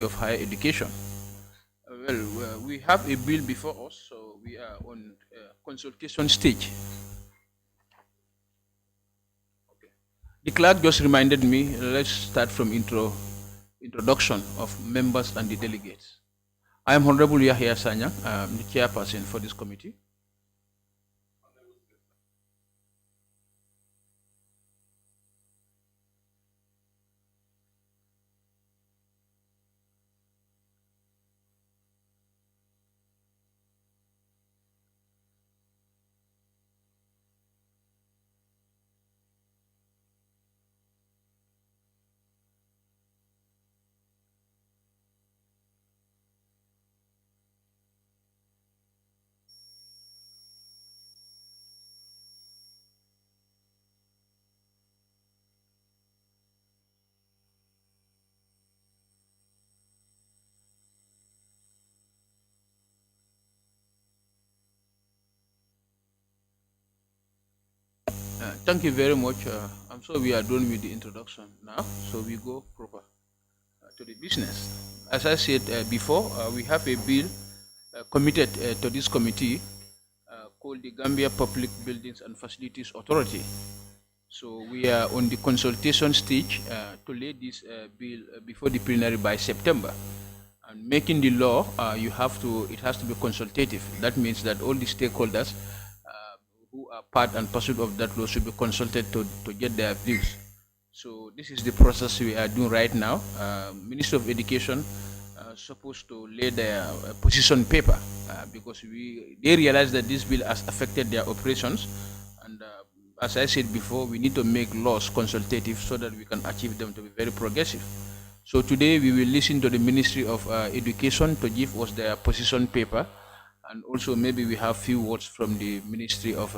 of Higher Education. We have a bill before us, so we are on consultation stage. The clerk just reminded me, let's start from introduction of members and the delegates. I am Honorable Yahya Sanya, the chairperson for this committee. Thank you very much. I'm sure we are done with the introduction now, so we go proper to the business. As I said before, we have a bill committed to this committee called the Gambia Public Buildings and Facilities Authority. So we are on the consultation stage to lay this bill before the plenary by September. And making the law, it has to be consultative. That means that all the stakeholders who are part and parcel of that law should be consulted to get their views. So this is the process we are doing right now. Minister of Education supposed to lay their position paper because they realize that this bill has affected their operations, and as I said before, we need to make laws consultative so that we can achieve them to be very progressive. So today we will listen to the Ministry of Education to give us their position paper, and also maybe we have few words from the Ministry of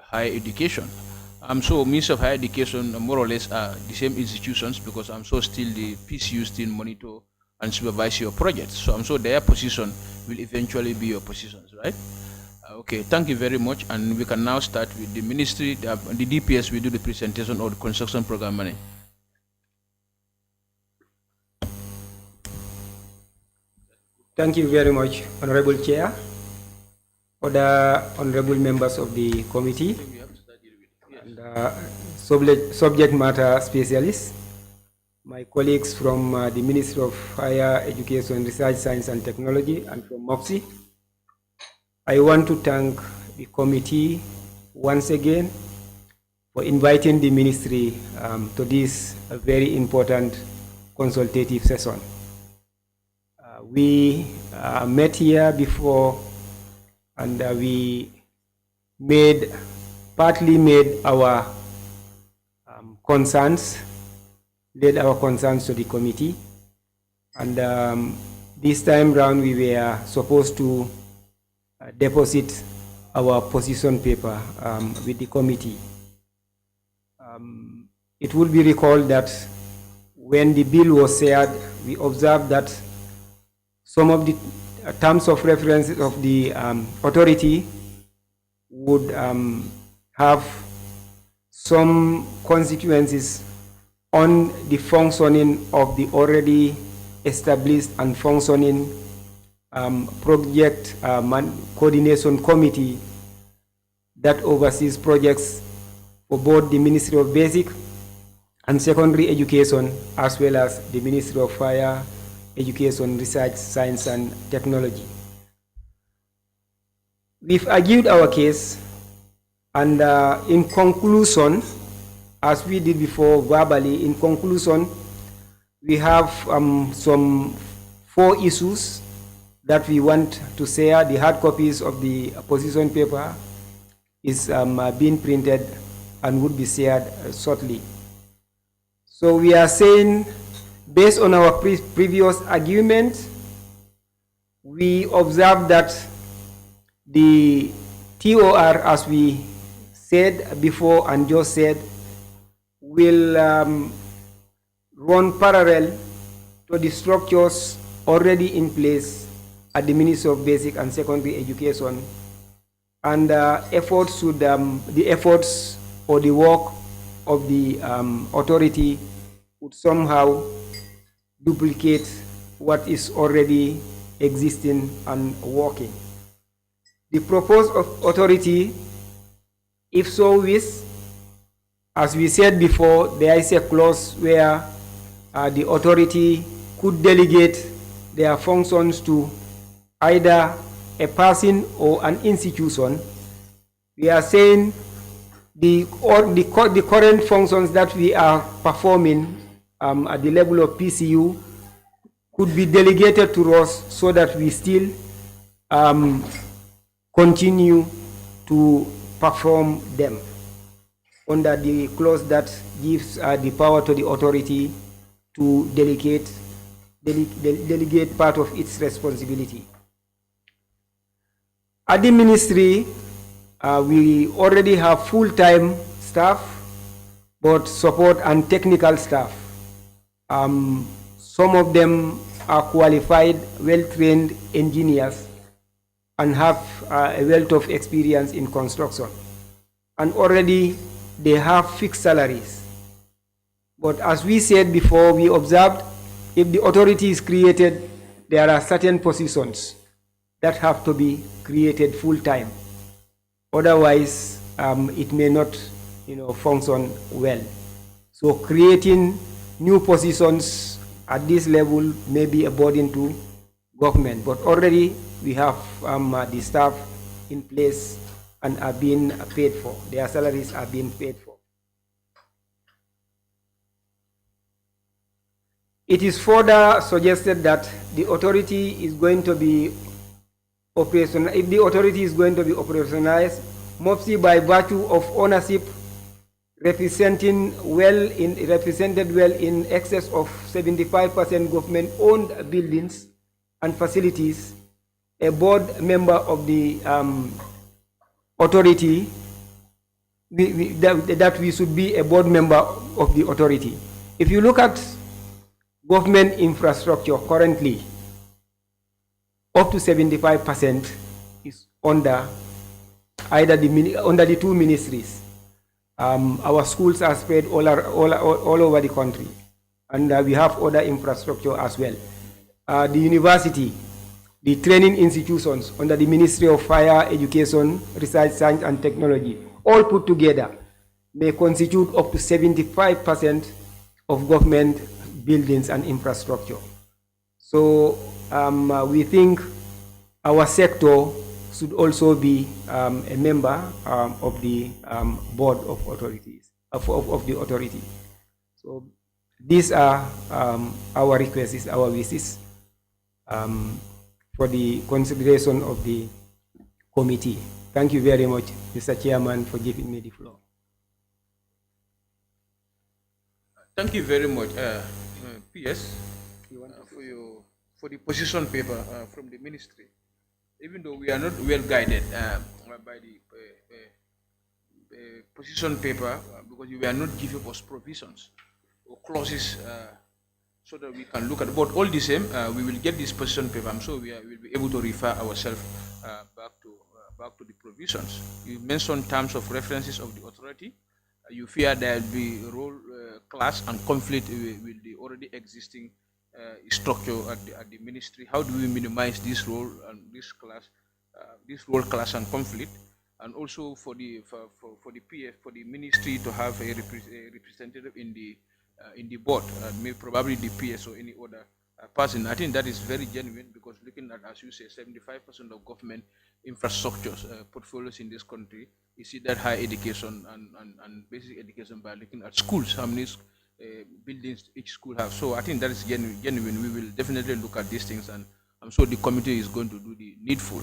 Higher Education. I'm sure Ministry of Higher Education more or less are the same institutions, because I'm sure still the PCU still monitor and supervise your projects. So I'm sure their position will eventually be your positions, right? Okay, thank you very much. And we can now start with the ministry. The DPS will do the presentation of the construction program money. Thank you very much, Honorable Chair, other honorable members of the committee, and subject matter specialists, my colleagues from the Ministry of Higher Education, Research, Science and Technology, and from MOPSI. I want to thank the committee once again for inviting the ministry to this very important consultative session. We met here before, and we partly made our concerns to the committee, and this time round we were supposed to deposit our position paper with the committee. It will be recalled that when the bill was shared, we observed that some of the terms of reference of the authority would have some consequences on the functioning of the already established and functioning project coordination committee that oversees projects for both the Ministry of Basic and Secondary Education, as well as the Ministry of Higher Education, Research, Science and Technology. We've argued our case, and in conclusion, as we did before verbally, in conclusion, we have some 4 issues that we want to share. The hard copies of the position paper is being printed and would be shared shortly. So we are saying, based on our previous argument, we observed that the TOR, as we said before and just said, will run parallel to the structures already in place at the Ministry of Basic and Secondary Education, and the efforts or the work of the authority would somehow duplicate what is already existing and working. The proposed authority, if so wished, as we said before, there is a clause where the authority could delegate their functions to either a person or an institution. We are saying the current functions that we are performing at the level of PCU could be delegated to us so that we still continue to perform them under the clause that gives the power to the authority to delegate part of its responsibility. At the ministry, we already have full-time staff, both support and technical staff. Some of them are qualified, well-trained engineers and have a wealth of experience in construction. And already they have fixed salaries. But as we said before, we observed if the authority is created, there are certain positions that have to be created full-time. Otherwise, it may not function well. So creating new positions at this level may be a burden to government, but already we have the staff in place and are being paid for. Their salaries are being paid for. It is further suggested that the authority is going to be operational. If the authority is going to be operationalized, mostly by virtue of ownership represented well in excess of 75% government-owned buildings and facilities, a board member of the authority, that we should be a board member of the authority. If you look at government infrastructure currently, up to 75% is under either under the two ministries. Our schools are spread all over the country, and we have other infrastructure as well. The university, the training institutions under the Ministry of Higher Education, Research, Science and Technology, all put together may constitute up to 75% of government buildings and infrastructure. So we think our sector should also be a member of the board of authorities, of the authority. So these are our requests, our wishes for the consideration of the committee. Thank you very much, Mr. Chairman, for giving me the floor. Thank you very much, PS, for the position paper from the ministry. Even though we are not well guided by the position paper, because we are not giving us provisions or clauses so that we can look at it. But all the same, we will get this position paper. I'm sure we will be able to refer ourselves back to the provisions. You mentioned terms of references of the authority. You fear there will be role clash and conflict with the already existing structure at the ministry. How do we minimize this role and this role clash and conflict? And also for the PF, for the ministry to have a representative in the board, maybe probably the PS or any other person. I think that is very genuine, because looking at, as you say, 75% of government infrastructures portfolios in this country, you see that higher education and basic education by looking at schools, how many buildings each school have. So I think that is genuine. We will definitely look at these things, and I'm sure the committee is going to do the needful.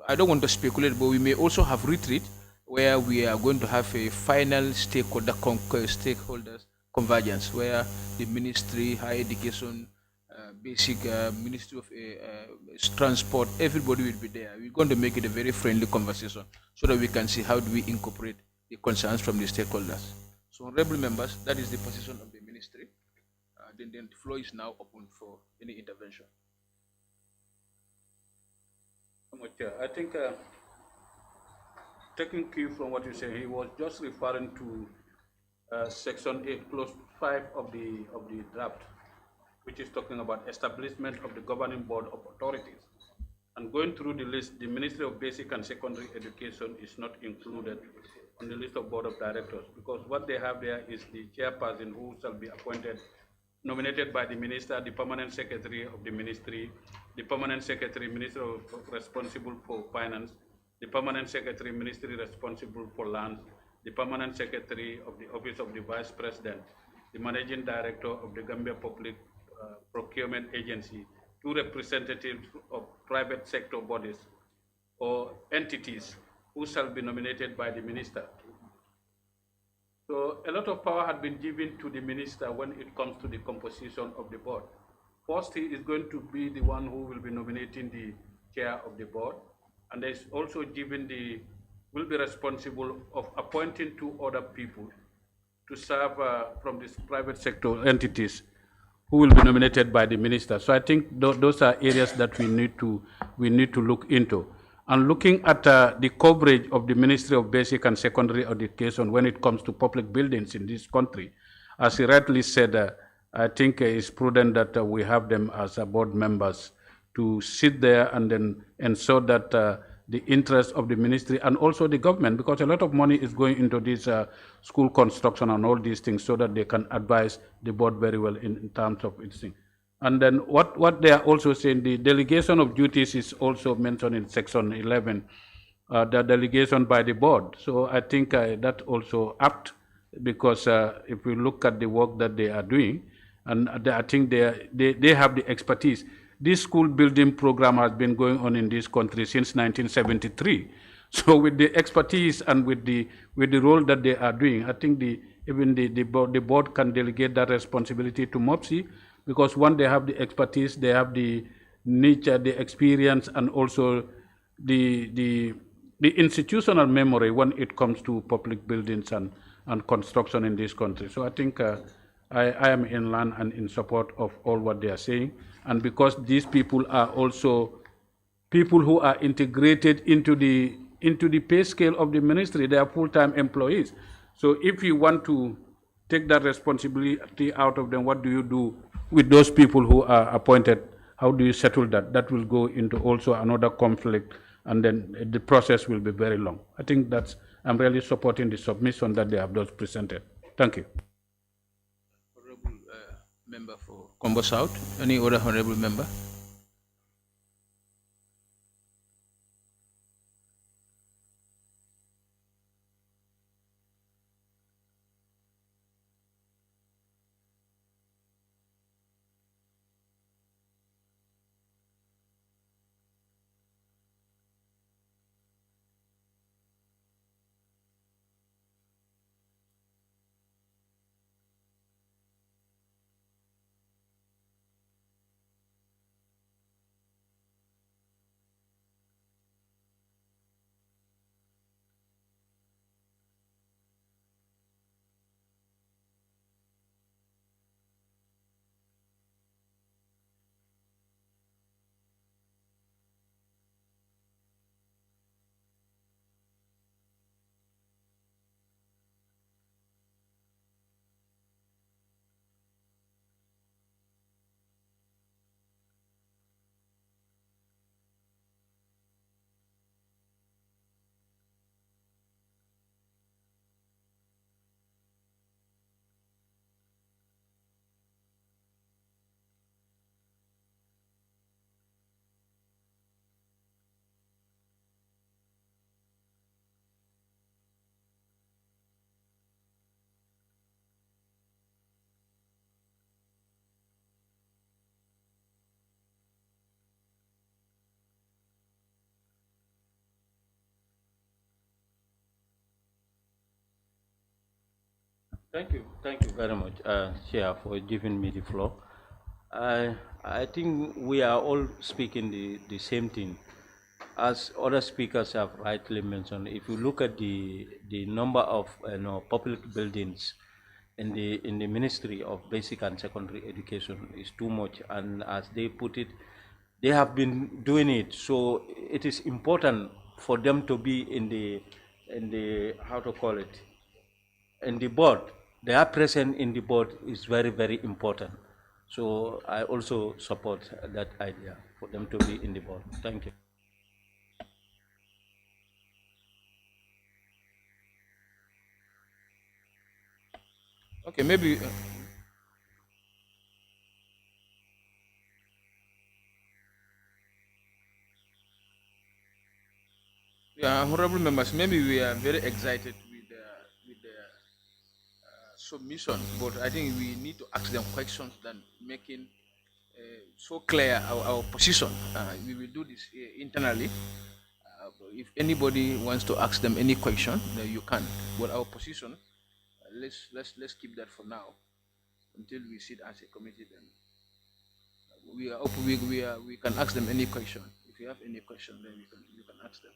I don't want to speculate, but we may also have retreat where we are going to have a final stakeholders convergence, where the ministry, higher education, basic ministry of transport, everybody will be there. We're going to make it a very friendly conversation so that we can see how do we incorporate the concerns from the stakeholders. So, honorable members, that is the position of the ministry. Then the floor is now open for any intervention. I think taking cue from what you say, he was just referring to Section 8, Clause 5 of the draft. which is talking about establishment of the governing board of authorities. And going through the list, the Ministry of Basic and Secondary Education is not included on the list of board of directors, because what they have there is the chairperson who shall be appointed, nominated by the minister, the permanent secretary of the ministry, the permanent secretary, minister responsible for finance, the permanent secretary, ministry responsible for land, the permanent secretary of the office of the vice president, the managing director of the Gambia Public Procurement Agency, two representatives of private sector bodies or entities who shall be nominated by the minister. So a lot of power had been given to the minister when it comes to the composition of the board. First, he is going to be the one who will be nominating the chair of the board, and there's also given will be responsible of appointing two other people to serve from these private sector entities who will be nominated by the minister. So I think those are areas that we need to look into. And looking at the coverage of the Ministry of Basic and Secondary Education when it comes to public buildings in this country, as he rightly said, I think it's prudent that we have them as board members to sit there and then ensure that the interest of the ministry and also the government, because a lot of money is going into this school construction and all these things, so that they can advise the board very well in terms of its thing. And then what they are also saying, the delegation of duties is also mentioned in section 11, the delegation by the board. So I think that also apt, because if we look at the work that they are doing, and I think they have the expertise. This school building program has been going on in this country since 1973. So with the expertise and with the role that they are doing, I think even the board can delegate that responsibility to MOPSI, because one, they have the expertise, they have the nature, the experience, and also the institutional memory when it comes to public buildings and construction in this country. So I think I am in line and in support of all what they are saying. And because these people are also people who are integrated into the pay scale of the ministry, they are full-time employees. So if you want to take that responsibility out of them, what do you do with those people who are appointed? How do you settle that? That will go into also another conflict, and then the process will be very long. I think I'm really supporting the submission that they have just presented. Thank you. Honorable member for Combo South. Any other honorable member? Thank you very much, Chair, for giving me the floor. I think we are all speaking the same thing. As other speakers have rightly mentioned, if you look at the number of public buildings in the Ministry of Basic and Secondary Education is too much, and as they put it, they have been doing it. So it is important for them to be in the how to call it, in the board. Their presence in the board is very, very important. So I also support that idea for them to be in the board. Thank you. Okay, maybe. Yeah, honorable members, maybe we are very excited with the submission, but I think we need to ask them questions than making so clear our position. We will do this internally. If anybody wants to ask them any question, then you can. But our position, let's keep that for now until we sit as a committee. Then we are open. We can ask them any question. If you have any question, then you can ask them.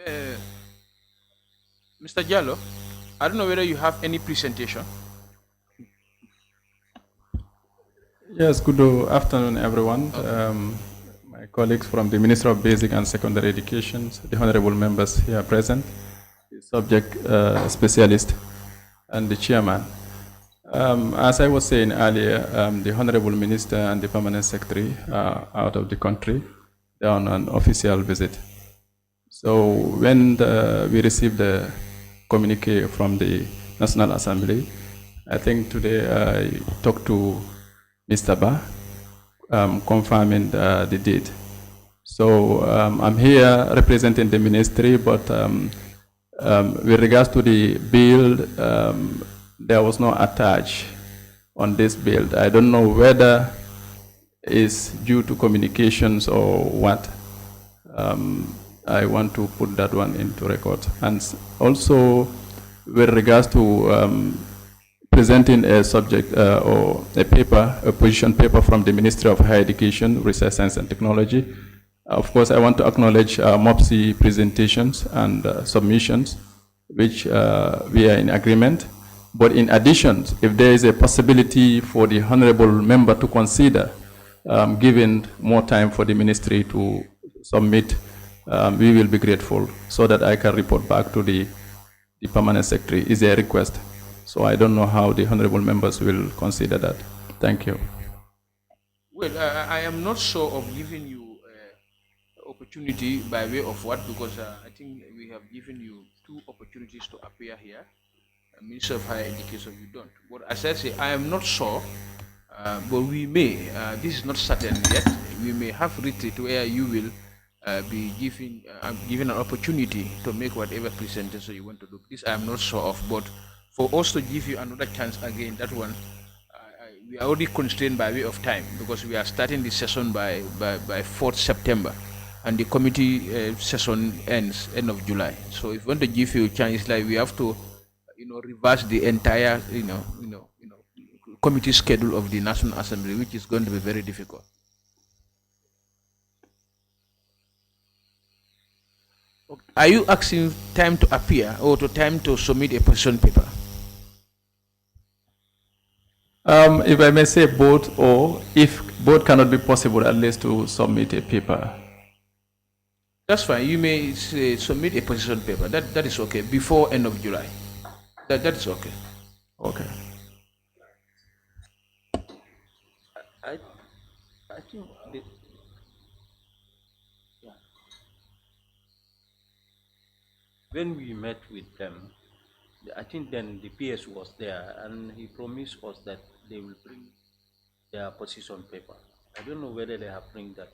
Uh, Mr. Jallo, I don't know whether you have any presentation. Yes, good afternoon, everyone. My colleagues from the Ministry of Basic and Secondary Education, the honorable members here present, the subject specialist, and the chairman. As I was saying earlier, the honorable minister and the permanent secretary are out of the country. They're on an official visit. So when we received the communique from the National Assembly, I think today I talked to Mr. Ba, confirming the date. So I'm here representing the ministry, but with regards to the bill, there was no attach on this bill. I don't know whether it's due to communications or what. I want to put that one into record. And also, with regards to presenting a subject or a paper, a position paper from the Ministry of Higher Education, Research, Science and Technology. Of course, I want to acknowledge MOPSI presentations and submissions, which we are in agreement. But in addition, if there is a possibility for the honorable member to consider giving more time for the ministry to submit, we will be grateful so that I can report back to the permanent secretary. Is a request. So I don't know how the honorable members will consider that. Thank you. Well, I am not sure of giving you opportunity by way of what, because I think we have given you 2 opportunities to appear here. Minister of Higher Education, you don't. But as I say, I am not sure, but we may. This is not certain yet. We may have retreat where you will be given an opportunity to make whatever presentation you want to do. This I am not sure of, but for us to give you another chance again, that one, we are already constrained by way of time, because we are starting the session by 4th September, and the committee session ends end of July. So if we want to give you a chance, like we have to, reverse the entire, committee schedule of the National Assembly, which is going to be very difficult. Are you asking time to appear or to time to submit a position paper? If I may say both, or if both cannot be possible, at least to submit a paper. That's fine. You may submit a position paper. That is okay before end of July. That is okay. Okay. I think when we met with them, I think then the PS was there, and he promised us that they will bring their position paper. I don't know whether they have bring that.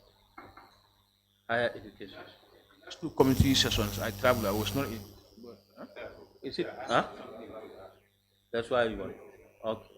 Higher education. Last 2 committee sessions I traveled. I was not in. Huh? Is it? Huh? That's why you want. Okay.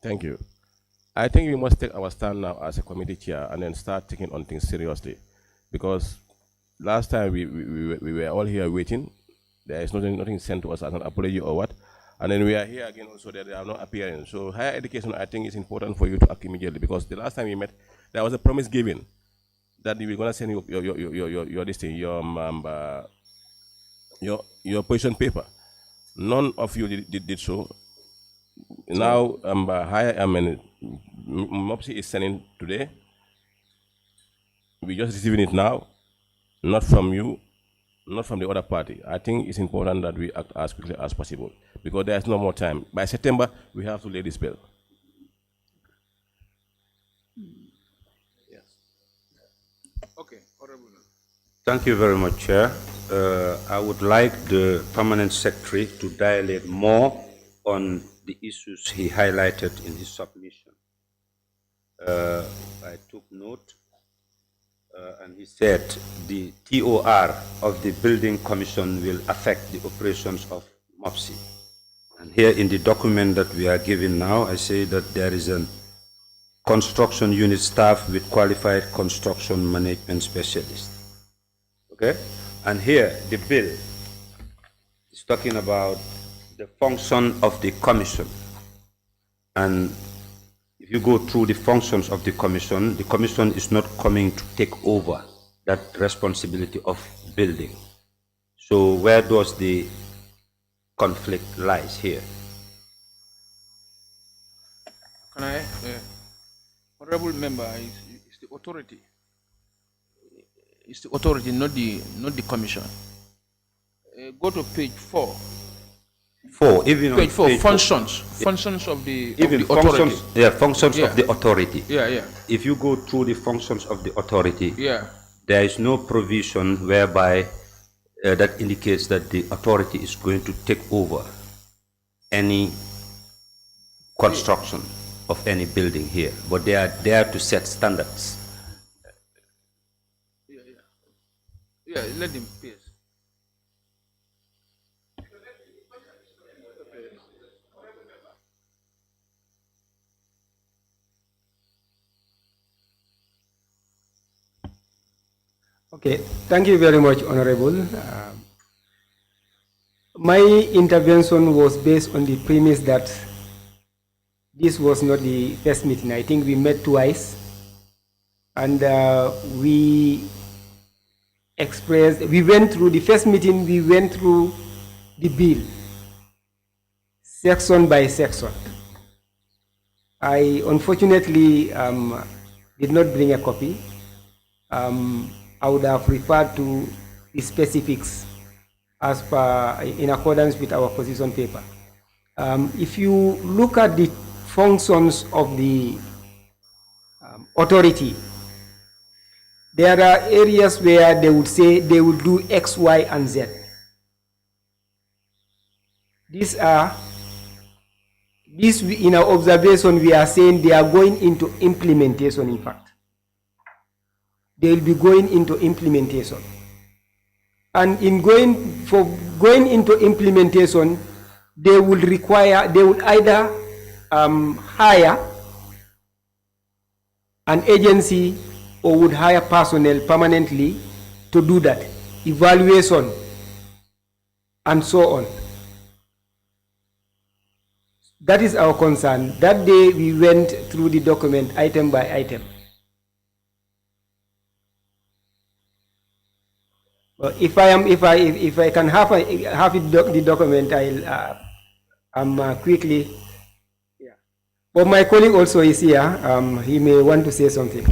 Thank you. I think we must take our stand now as a committee chair and then start taking on things seriously. Because last time we were all here waiting. There is nothing sent to us as an apology or what. And then we are here again also that they are not appearing. So higher education, I think, is important for you to act immediately, because the last time we met, there was a promise given that we were going to send you your this thing, your position paper. None of you did so. Now, MOPSI is sending today. We just receiving it now, not from you, not from the other party. I think it's important that we act as quickly as possible, because there's no more time. By September, we have to lay this bill. Yes. Okay, Honorable. Thank you very much, Chair. I would like the Permanent Secretary to dilate more on the issues he highlighted in his submission. I took note, and he said the TOR of the Building Commission will affect the operations of MOPSI. And here in the document that we are given now, I say that there is a construction unit staff with qualified construction management specialist. Okay? And here, the bill is talking about the function of the commission. And if you go through the functions of the commission is not coming to take over that responsibility of building. So where does the conflict lies here? Can I, Honorable Member, is the authority. It's the authority, not the commission. Go to page 4. Even page on 4, page functions. Four. Functions of the Functions, authority. yeah, functions Yeah. of the authority. Yeah. If you go through the functions of the authority, Yeah. there is no provision whereby that indicates that the authority is going to take over any construction of any building here, but they are there to set standards. Yeah, let him pass. Okay, thank you very much, Honorable. My intervention was based on the premise that this was not the first meeting. I think we met twice, and we went through the first meeting, we went through the bill, section by section. I unfortunately did not bring a copy. I would have referred to the specifics as per in accordance with our position paper. If you look at the functions of the authority, there are areas where they would say they will do X, Y, and Z. These in our observation, we are saying they are going into implementation, in fact. They will be going into implementation. And in going into implementation, they will either hire an agency or would hire personnel permanently to do that, evaluation, and so on. That is our concern. That day we went through the document item by item. If I can have the document, I'll quickly. Yeah. But my colleague also is here. He may want to say something.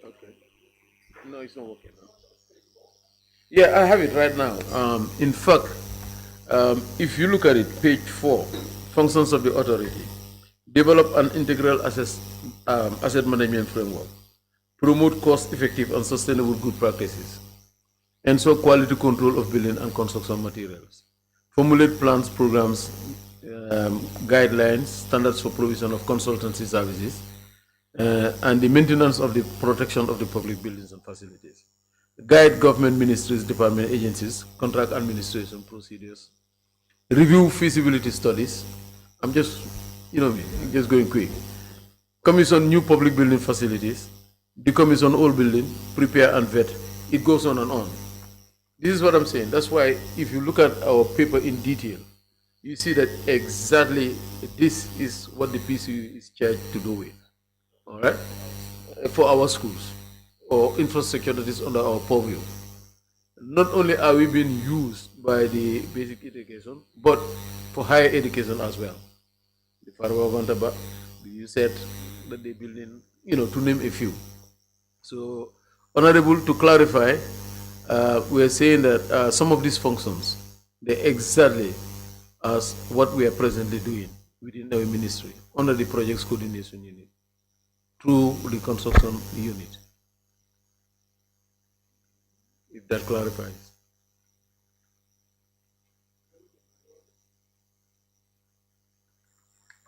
Okay. No, it's not working now. Yeah, I have it right now. In fact, if you look at it, page 4, functions of the authority, develop an integral asset management framework, promote cost-effective and sustainable good practices, ensure quality control of building and construction materials, formulate plans, programs, guidelines, standards for provision of consultancy services, and the maintenance of the protection of the public buildings and facilities. Guide government ministries, department agencies, contract administration procedures, review feasibility studies. I'm just, just going quick. Commission new public building facilities, decommission old building, prepare and vet. It goes on and on. This is what I'm saying. That's why if you look at our paper in detail, you see that exactly this is what the PCU is charged to do with. All right? For our schools or infrastructure that is under our purview. Not only are we being used by the basic education, but for higher education as well. The Farawa Vantaba, you said that they building, to name a few. So, Honorable, to clarify, we are saying that some of these functions, they're exactly as what we are presently doing within our ministry, under the Projects Coordination Unit, through the construction unit. If that clarifies.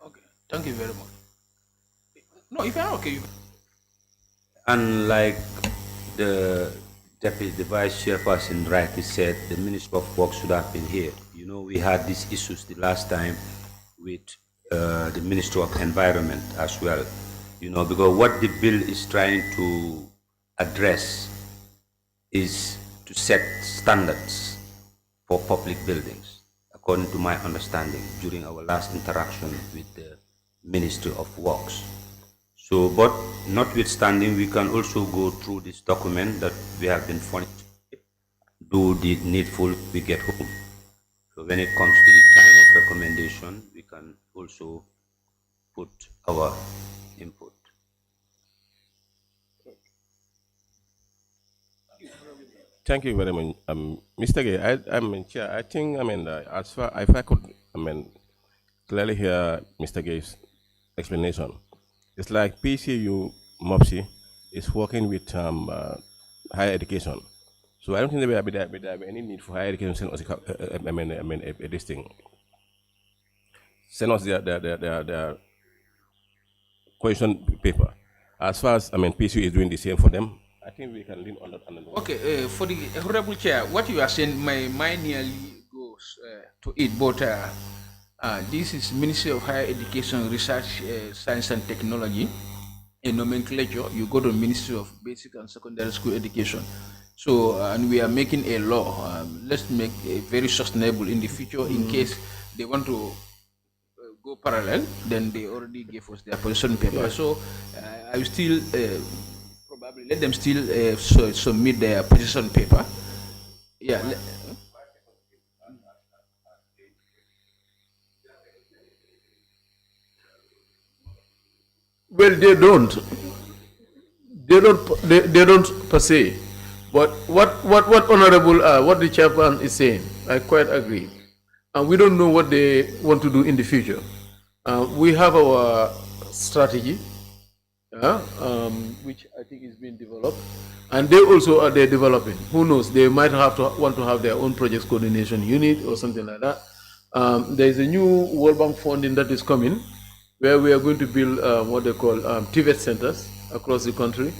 Okay, thank you very much. No, if I'm okay. Unlike the vice chairperson rightly said, the Minister of Works should have been here. We had these issues the last time with the Minister of Environment as well. Because what the bill is trying to address is to set standards for public buildings, according to my understanding during our last interaction with the Ministry of Works. So, but notwithstanding, we can also go through this document that we have been furnished, do the needful, we get home. So when it comes to the time of recommendation, we can also put our input. Thank you very much, Mr. Gay. Chair. I think, as far if I could, clearly hear Mr. Gay's explanation. It's like PCU MOPSI is working with higher education. So I don't think there will be any need for higher education. This thing. Send us their question paper. As far as PCU is doing the same for them, I think we can lean on that. Okay, for the Honorable Chair, what you are saying, my mind nearly goes to it, but this is Ministry of Higher Education, Research, Science and Technology, a nomenclature. You go to Ministry of Basic and Secondary School Education. So, and we are making a law. Let's make it very sustainable in the future in case they want to go parallel, then they already gave us their position paper. Yeah. So, I will still probably let them still submit their position paper. Yeah. Well, they don't per se. But what Honorable, what the chairman is saying, I quite agree. And we don't know what they want to do in the future. We have our strategy, which I think is being developed, and they also are there developing. Who knows? They might want to have their own projects coordination unit or something like that. There is a new World Bank funding that is coming, where we are going to build what they call TVET centers across the country.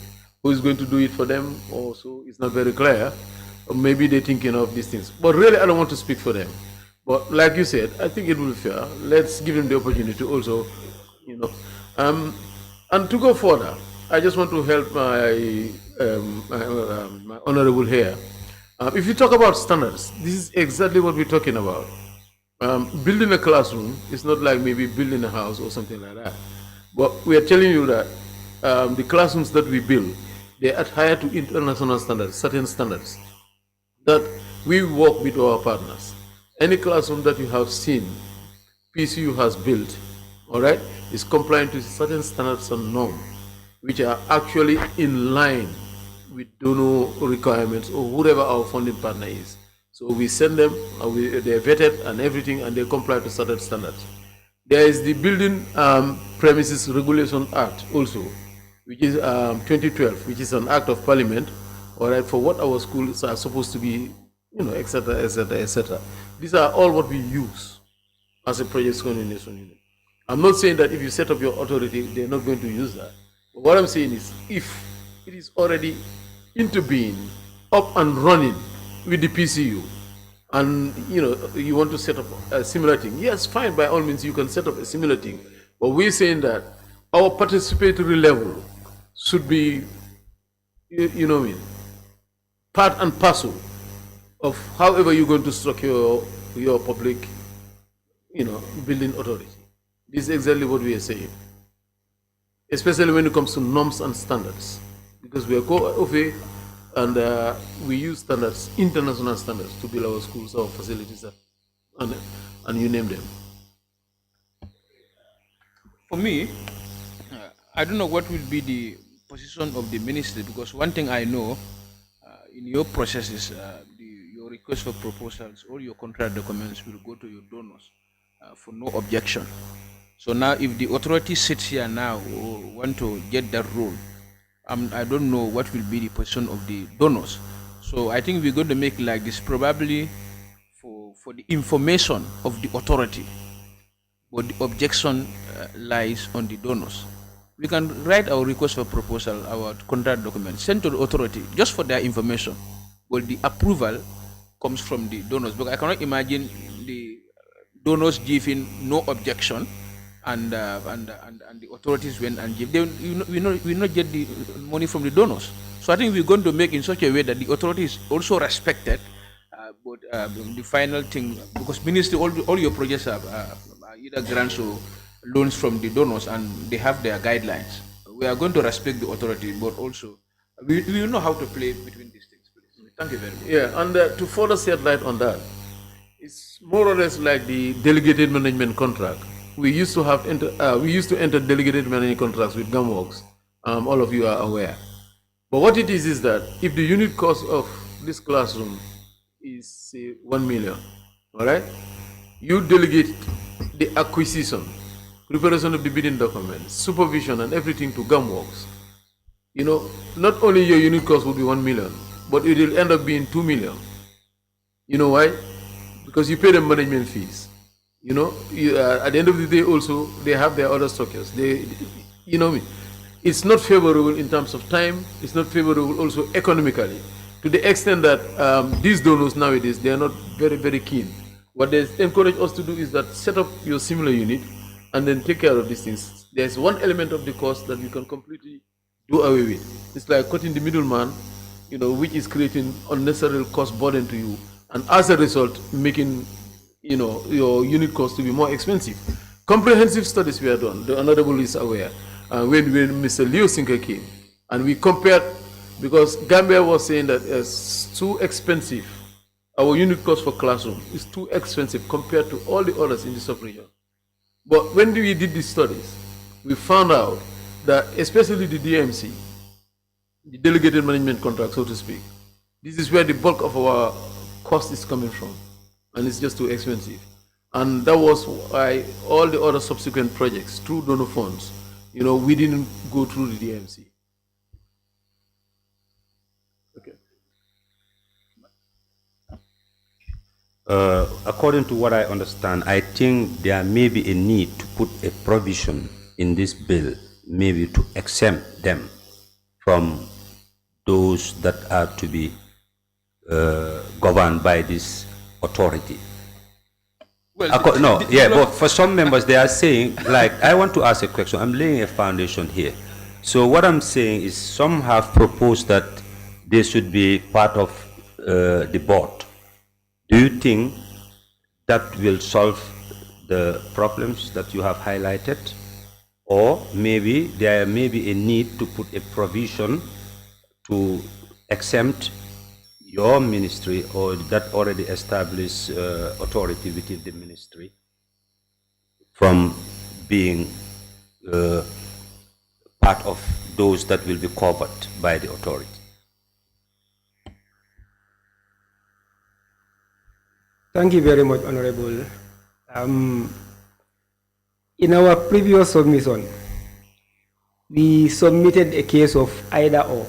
Who is going to do it for them also is not very clear. Or maybe they're thinking of these things. But really, I don't want to speak for them. But like you said, I think it will be fair. Let's give them the opportunity to also, and to go further, I just want to help my, my honorable here. If you talk about standards, this is exactly what we're talking about. Building a classroom is not like maybe building a house or something like that. But we are telling you that the classrooms that we build, they adhere to international standards, certain standards that we work with our partners. Any classroom that you have seen PCU has built, all right, is compliant to certain standards and norms, which are actually in line with donor requirements or whoever our funding partner is. So we send them, they're vetted and everything, and they comply to certain standards. There is the building Premises Regulation Act also, which is 2012, which is an act of parliament, all right, for what our schools are supposed to be, et cetera, et cetera, et cetera. These are all what we use as a project coordination unit. I'm not saying that if you set up your authority, they're not going to use that. But what I'm saying is, if it is already into being, up and running with the PCU, and you want to set up a similar thing, yes, fine, by all means you can set up a similar thing. But we're saying that our participatory level should be, part and parcel of however you're going to structure your public, building authority. This is exactly what we are saying, especially when it comes to norms and standards, because we are co-OFA and we use standards, international standards, to build our schools, our facilities, and you name them. For me, I don't know what will be the position of the ministry, because one thing I know, in your processes, your request for proposals or your contract documents will go to your donors for no objection. So now if the authority sits here now or want to get that role, I don't know what will be the position of the donors. So I think we're going to make like this, probably for the information of the authority, but the objection lies on the donors. We can write our request for proposal, our contract document, send to the authority just for their information, but the approval comes from the donors. Because I cannot imagine the donors giving no objection, and the authorities went and give. We not get the money from the donors. So I think we're going to make in such a way that the authority is also respected, but the final thing, because ministry, all your projects are either grants or loans from the donors, and they have their guidelines. We are going to respect the authority, but also we know how to play between these things. Please. Thank you very much. Yeah, and to further shed light on that, it's more or less like the delegated management contract. We used to enter delegated management contracts with GAMWORKS. All of you are aware. But what it is that if the unit cost of this classroom is, say, 1 million, all right, you delegate the acquisition, preparation of the bidding documents, supervision, and everything to GAMWORKS. Not only your unit cost will be 1 million, but it will end up being 2 million. You know why? Because you pay them management fees. At the end of the day also, they have their other structures. It's not favorable in terms of time. It's not favorable also economically, to the extent that these donors nowadays, they are not very, very keen. What they encourage us to do is that set up your similar unit and then take care of these things. There's one element of the cost that you can completely do away with. It's like cutting the middleman, which is creating unnecessary cost burden to you, and as a result, making your unit cost to be more expensive. Comprehensive studies were done. The Honorable is aware. When Mr. Leo Sinker came, and we compared, because Gambia was saying that it's too expensive. Our unit cost for classroom is too expensive compared to all the others in the sub-region. But when we did these studies, we found out that especially the DMC, the delegated management contract, so to speak, this is where the bulk of our cost is coming from, and it's just too expensive. And that was why all the other subsequent projects through donor funds, we didn't go through the DMC. Okay. According to what I understand, I think there may be a need to put a provision in this bill, maybe to exempt them from those that are to be governed by this authority. Well, but for some members, they are saying, like, I want to ask a question. I'm laying a foundation here. So what I'm saying is, some have proposed that they should be part of the board. Do you think that will solve the problems that you have highlighted? Or maybe there may be a need to put a provision to exempt your ministry or that already established authority within the ministry from being part of those that will be covered by the authority. Thank you very much, Honorable. In our previous submission, we submitted a case of either or.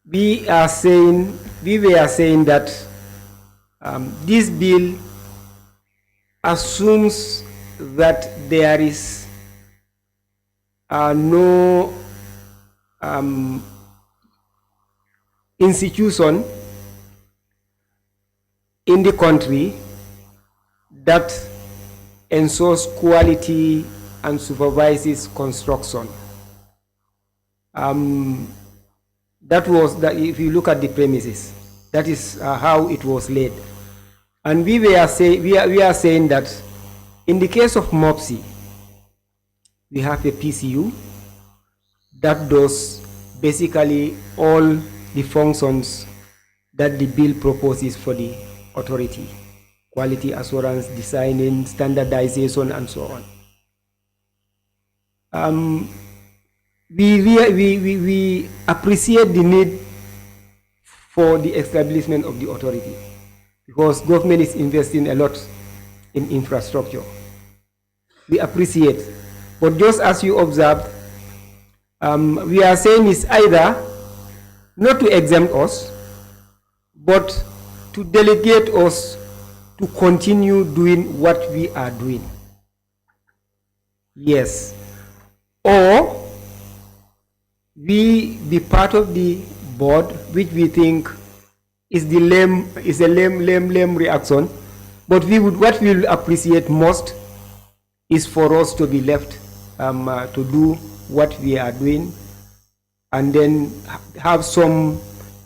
We were saying that this bill assumes that there is no institution in the country that ensures quality and supervises construction. That was that. If you look at the premises, that is how it was laid. And we are saying that in the case of MOPSI, we have a PCU that does basically all the functions that the bill proposes for the authority: quality assurance, designing, standardization, and so on. We appreciate the need for the establishment of the authority because government is investing a lot in infrastructure. We appreciate, but just as you observed, we are saying is either not to exempt us, but to delegate us to continue doing what we are doing. Yes. Or we be part of the board, which we think is a lame reaction. But what we will appreciate most is for us to be left to do what we are doing, and then have some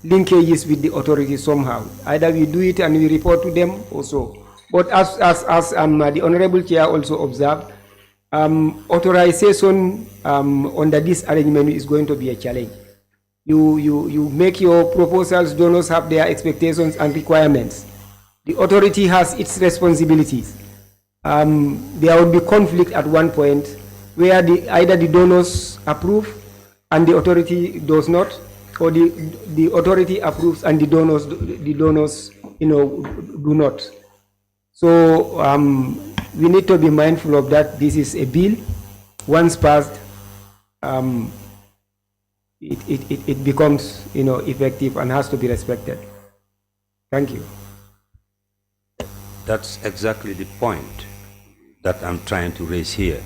linkages with the authorities somehow. Either we do it and we report to them also. But as the Honorable Chair also observed, authorization under this arrangement is going to be a challenge. You make your proposals, donors have their expectations and requirements. The authority has its responsibilities. There will be conflict at one point where either the donors approve and the authority does not, or the authority approves and the donors do not. So we need to be mindful of that. This is a bill. Once passed, it becomes effective and has to be respected. Thank you. That's exactly the point that I'm trying to raise here.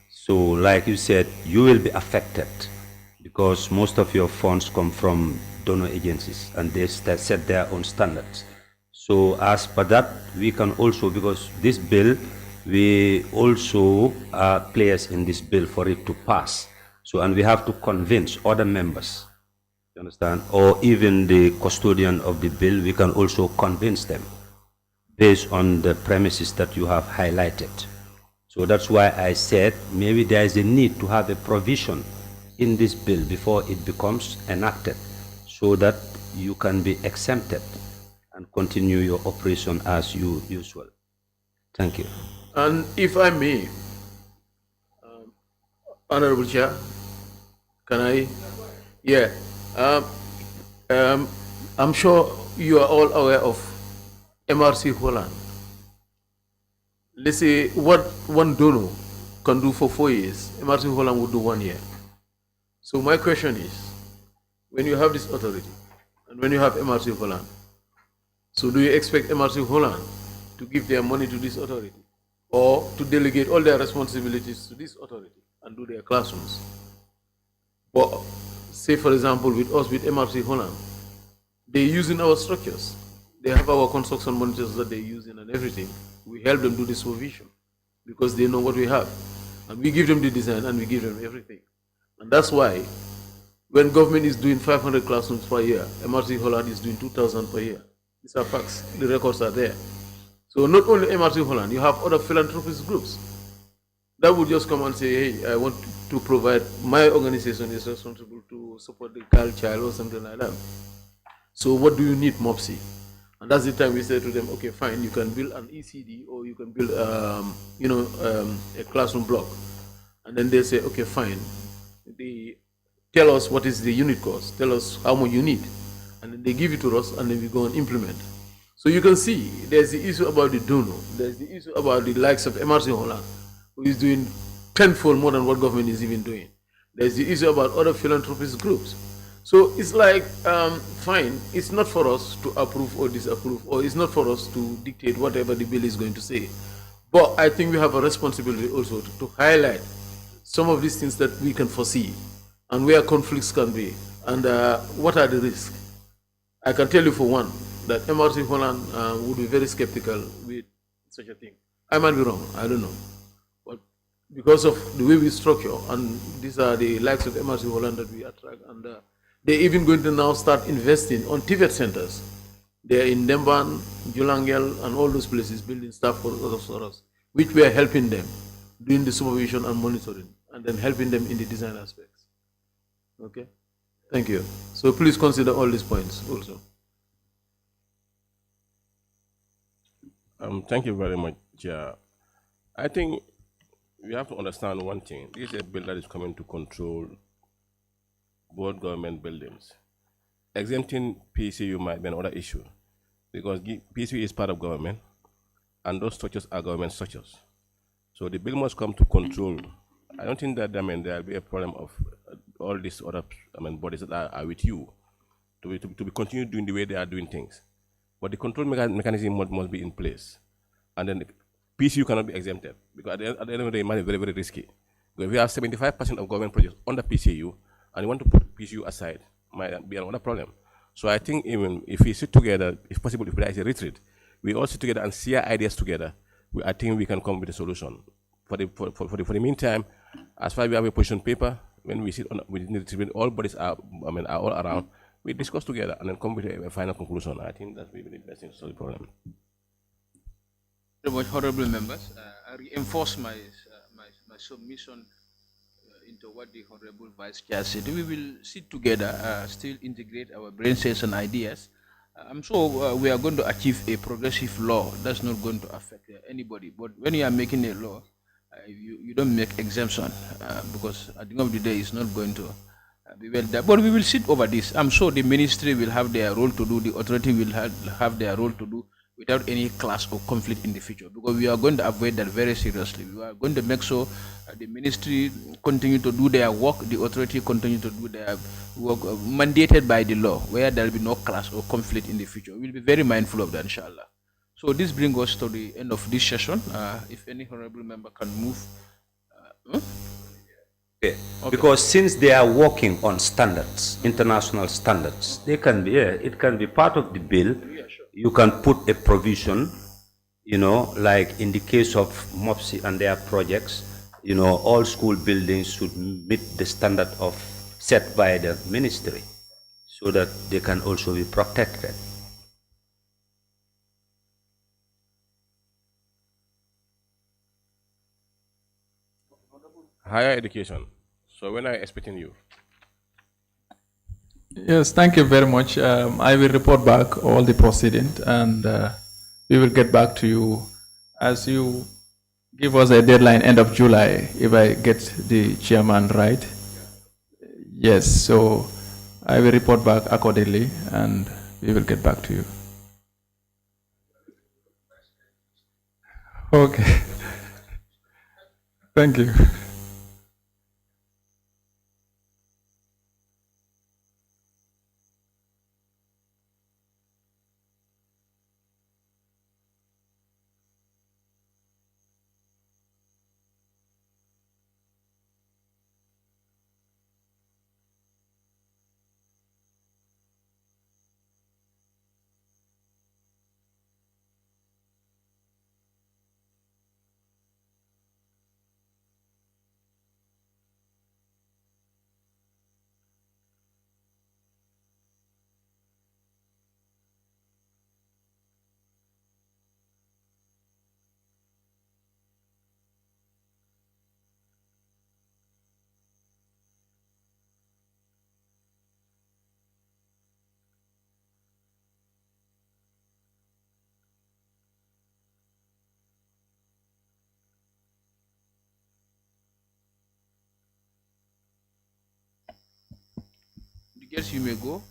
So like you said, you will be affected because most of your funds come from donor agencies and they set their own standards. So as per that, we can also, because this bill, we also are players in this bill for it to pass. So, and we have to convince other members, you understand, or even the custodian of the bill, we can also convince them based on the premises that you have highlighted. So that's why I said maybe there is a need to have a provision in this bill before it becomes enacted so that you can be exempted and continue your operation as usual. Thank you. And if I may, Honorable Chair, can I? Yeah. I'm sure you are all aware of MRC Holland. Let's say what one donor can do for 4 years, MRC Holland would do 1 year. So my question is, when you have this authority and when you have MRC Holland, so do you expect MRC Holland to give their money to this authority or to delegate all their responsibilities to this authority and do their classrooms? But say for example with us, with MRC Holland, they're using our structures. They have our construction monitors that they're using and everything. We help them do the supervision because they know what we have. And we give them the design and we give them everything. And that's why when government is doing 500 classrooms per year, MRC Holland is doing 2,000 per year. These are facts. The records are there. So not only MRC Holland, you have other philanthropist groups that would just come and say, hey, I want to provide, my organization is responsible to support the girl child or something like that. So what do you need, MOPSI? And that's the time we say to them, okay, fine, you can build an ECD or you can build, a classroom block. And then they say, okay, fine. Tell us what is the unit cost. Tell us how much you need. And then they give it to us and then we go and implement. So you can see there's the issue about the donor, there's the issue about the likes of MRC Holland, who is doing tenfold more than what government is even doing. There's the issue about other philanthropist groups. So it's like, fine, it's not for us to approve or disapprove, or it's not for us to dictate whatever the bill is going to say. But I think we have a responsibility also to highlight some of these things that we can foresee and where conflicts can be and what are the risks. I can tell you for one that MRC Holland would be very skeptical with such a thing. I might be wrong, I don't know. But because of the way we structure, and these are the likes of MRC Holland that we attract, and they're even going to now start investing on TVET centers. They're in Demban, Julangel, and all those places, building staff for us, which we are helping them, doing the supervision and monitoring, and then helping them in the design aspects. Okay? Thank you. So please consider all these points also. Thank you very much, Chair. I think we have to understand one thing. This is a bill that is coming to control both government buildings. Exempting PCU might be another issue because PCU is part of government and those structures are government structures. So the bill must come to control. I don't think that there will be a problem of all these other bodies that are with you to be continue doing the way they are doing things. But the control mechanism must be in place. And then the PCU cannot be exempted because at the end of the day, it might be very, very risky. Because if we have 75% of government projects under PCU and you want to put PCU aside, might be another problem. So I think even if we sit together, if possible, if there is a retreat, we all sit together and share ideas together, I think we can come with a solution. For the meantime, as far as we have a position paper, when we sit on within the retreat, all bodies are all around, we discuss together and then come with a final conclusion. I think that will be the best thing to solve the problem. Very much, honorable members. I reinforce my submission into what the honorable vice chair said. We will sit together, still integrate our brain cells and ideas. I'm sure we are going to achieve a progressive law that's not going to affect anybody. But when you are making a law, you don't make exemption because at the end of the day, it's not going to be well done. But we will sit over this. I'm sure the ministry will have their role to do, the authority will have their role to do without any clash or conflict in the future, because we are going to avoid that very seriously. We are going to make sure the ministry continue to do their work, the authority continue to do their work mandated by the law, where there will be no clash or conflict in the future. We will be very mindful of that, inshallah. So this brings us to the end of this session. If any honorable member can move. Okay. Because since they are working on standards, international standards, they can be, it can be part of the bill. Yeah, sure. You can put a provision, like in the case of MOPSI and their projects, all school buildings should meet the standard of set by the ministry so that they can also be protected. Higher education. So when are you expecting you? Yes, thank you very much. I will report back all the proceedings and we will get back to you as you give us a deadline end of July, if I get the chairman right. Yes, so I will report back accordingly and we will get back to you. Okay. Thank you. Yes, you may go.